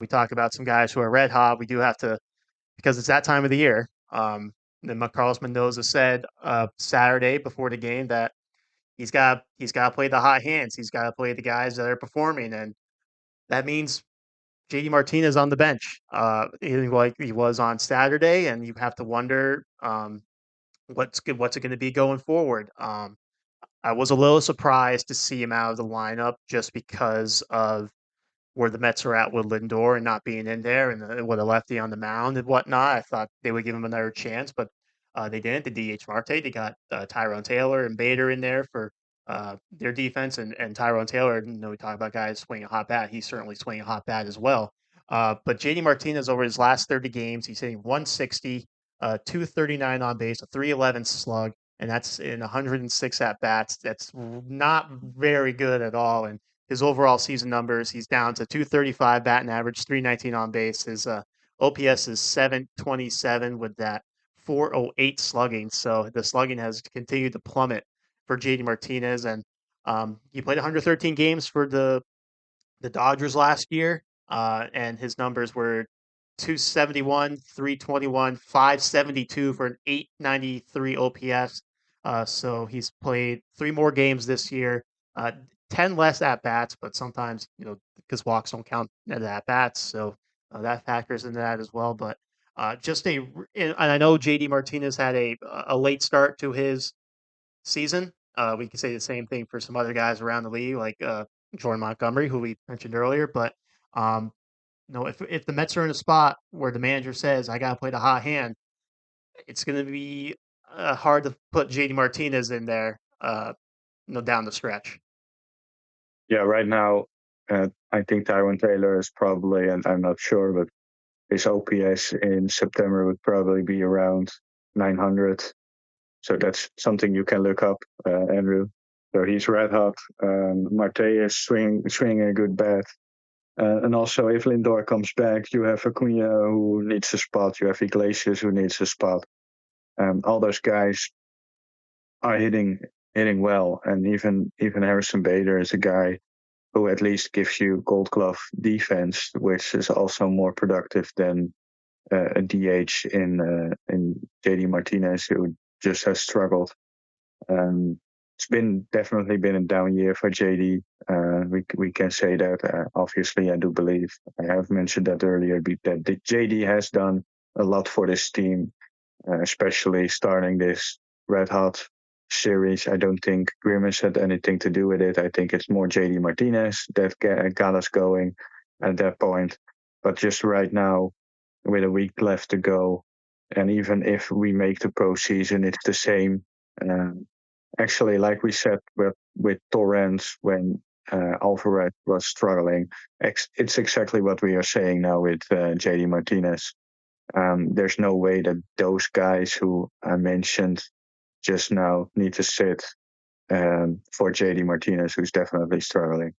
We talk about some guys who are red hot. We do have to, because it's that time of the year. Then Carlos Mendoza said Saturday before the game that he's got to play the hot hands. He's got to play the guys that are performing, and that means JD Martinez on the bench, like he was on Saturday, and you have to wonder what's it going to be going forward. I was a little surprised to see him out of the lineup just because of where the Mets are at with Lindor and not being in there, and with a lefty on the mound and whatnot. I thought they would give him another chance, but they didn't. The DH Marte, they got Tyrone Taylor and Bader in there for their defense, and Tyrone Taylor. We talk about guys swinging a hot bat. He's certainly swinging a hot bat as well. But JD Martinez over his last 30 games, he's hitting 160, 239 on base, a 311 slug, and that's in 106 at bats. That's not very good at all. And his overall season numbers, he's down to 235 batting average, 319 on base. His OPS is 727 with that 408 slugging. So the slugging has continued to plummet for JD Martinez. And he played 113 games for the Dodgers last year, and his numbers were 271, 321, 572 for an 893 OPS. So he's played three more games this year, 10 less at bats, but sometimes, because walks don't count as at bats. So that factors into that as well. But and I know JD Martinez had a late start to his season. We could say the same thing for some other guys around the league, like Jordan Montgomery, who we mentioned earlier. But um, if the Mets are in a spot where the manager says I got to play the hot hand, it's going to be hard to put JD Martinez in there. Down the stretch. Yeah, right now, I think Tyrone Taylor is probably, and I'm not sure, but his OPS in September would probably be around 900. So that's something you can look up, Andrew. So he's red hot. Marte is swinging a good bat. And also, if Lindor comes back, you have Acuna who needs a spot. You have Iglesias who needs a spot. All those guys are hitting well, and even Harrison Bader is a guy who at least gives you Gold Glove defense, which is also more productive than a DH in JD Martinez, who just has struggled. It's been definitely been a down year for JD. We can say that. Obviously, I do believe I have mentioned that earlier. That the JD has done a lot for this team, especially starting this red hot series. I don't think Grimace had anything to do with it. I think it's more JD Martinez that got us going at that point. But just right now, with a week left to go, and even if we make the postseason, it's the same. Um, Actually, like we said with Torrens when Alvarez was struggling, it's exactly what we are saying now with JD Martinez. There's no way that those guys who I mentioned just now need to sit for JD Martinez, who's definitely struggling.